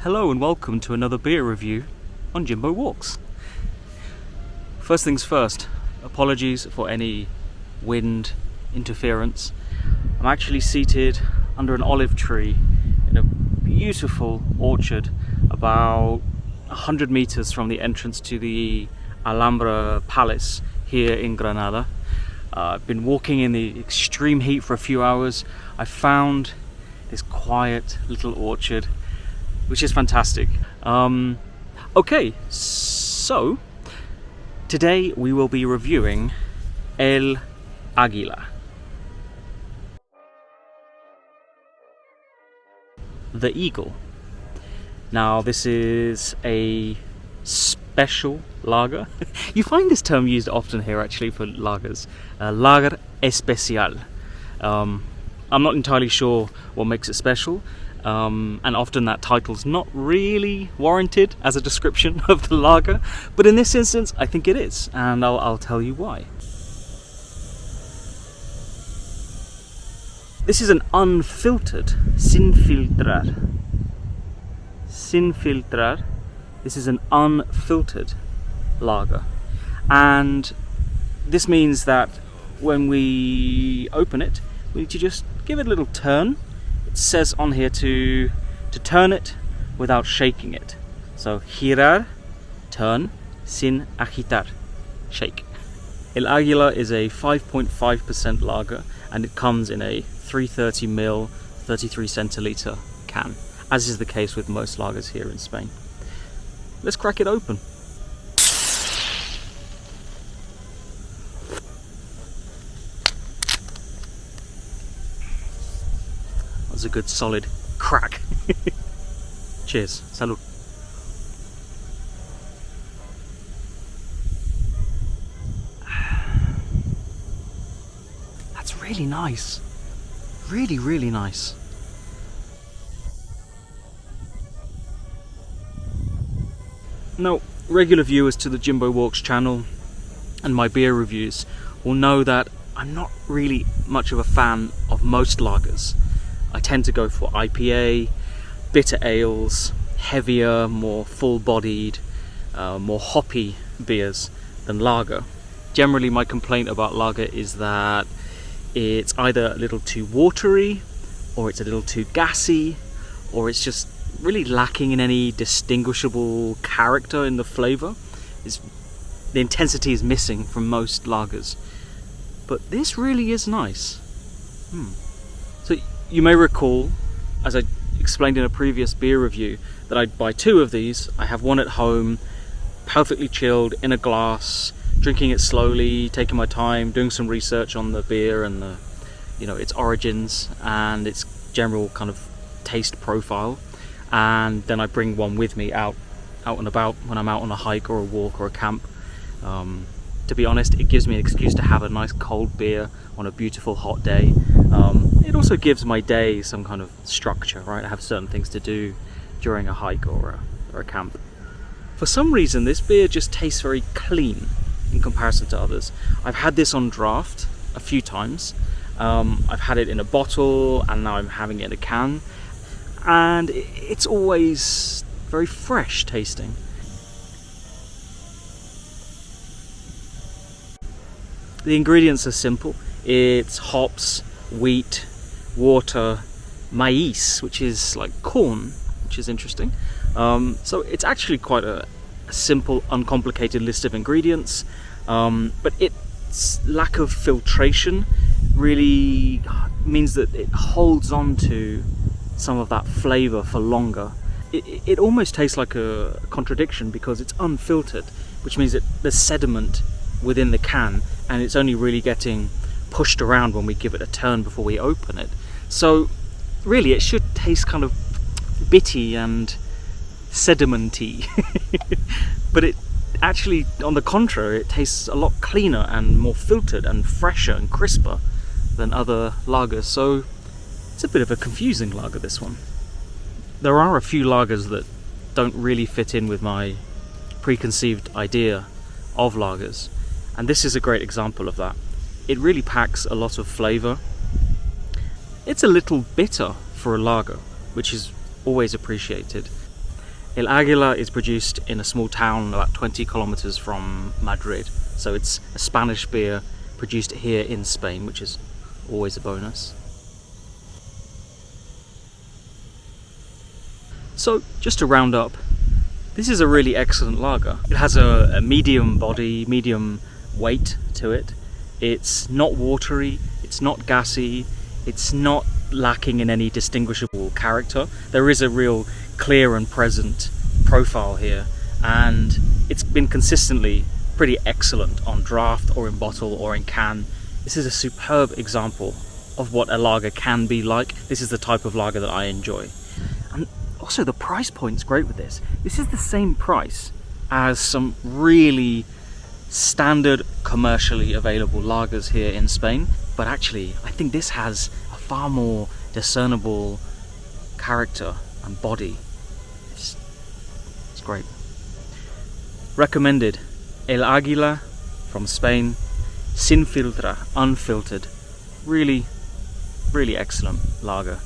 Hello and welcome to another beer review on Jimbowalks. First things first, apologies for any wind interference. I'm actually seated under an olive tree in a beautiful orchard about 100 meters from the entrance to the Alhambra Palace here in Granada. I've been walking in the extreme heat for a few hours. I found this quiet little orchard, which is fantastic. Okay, so today we will be reviewing El Águila. The Eagle. Now this is a special lager. You find this term used often here actually for lagers. Lager especial. I'm not entirely sure what makes it special. And often that title's not really warranted as a description of the lager, but in this instance I think it is, and I'll tell you why. This is an unfiltered, sin filtrar. Sin filtrar. This is an unfiltered lager, and this means that when we open it, we need to just give it a little turn. It says on here to turn it without shaking it. So girar, turn, sin agitar, shake. El Águila is a 5.5% lager, and it comes in a 330ml 33 centiliter can, as is the case with most lagers here in Spain. Let's crack it open. A good solid crack. Cheers. Salud. That's really nice. Really nice. Now, regular viewers to the Jimbowalks channel and my beer reviews will know that I'm not really much of a fan of most lagers. I tend to go for IPA, bitter ales, heavier, more full-bodied, more hoppy beers than lager. Generally my complaint about lager is that it's either a little too watery, or it's a little too gassy, or it's just really lacking in any distinguishable character in the flavour. The intensity is missing from most lagers. But this really is nice. So you may recall, as I explained in a previous beer review, that I'd buy two of these. I have one at home, perfectly chilled, in a glass, drinking it slowly, taking my time, doing some research on the beer and its origins and its general kind of taste profile. And then I bring one with me out and about when I'm out on a hike or a walk or a camp. To be honest, it gives me an excuse to have a nice cold beer on a beautiful hot day. It also gives my day some kind of structure, right? I have certain things to do during a hike or a camp. For some reason, this beer just tastes very clean in comparison to others. I've had this on draft a few times. I've had it in a bottle, and now I'm having it in a can. And it's always very fresh tasting. The ingredients are simple. It's hops, wheat, water, maíz, which is like corn, which is interesting. So it's actually quite a simple, uncomplicated list of ingredients, but its lack of filtration really means that it holds on to some of that flavour for longer. It almost tastes like a contradiction because it's unfiltered, which means that there's sediment within the can, and it's only really getting pushed around when we give it a turn before we open it. So really it should taste kind of bitty and sedimenty. But it actually, on the contrary, it tastes a lot cleaner and more filtered and fresher and crisper than other lagers. So it's a bit of a confusing lager, this one. There are a few lagers that don't really fit in with my preconceived idea of lagers, and this is a great example of that. It really packs a lot of flavour. It's a little bitter for a lager, which is always appreciated. El Águila is produced in a small town about 20 kilometers from Madrid, so it's a Spanish beer produced here in Spain, which is always a bonus. So, just to round up, this is a really excellent lager. It has a medium body, medium weight to it. It's not watery, it's not gassy, it's not lacking in any distinguishable character. There is a real clear and present profile here, and it's been consistently pretty excellent on draft or in bottle or in can. This is a superb example of what a lager can be like. This is the type of lager that I enjoy. And also the price point's great with this. This is the same price as some really standard commercially available lagers here in Spain, but actually I think this has a far more discernible character and body. It's great. Recommended. El Águila from Spain, sin filtra, unfiltered. Really, really excellent lager.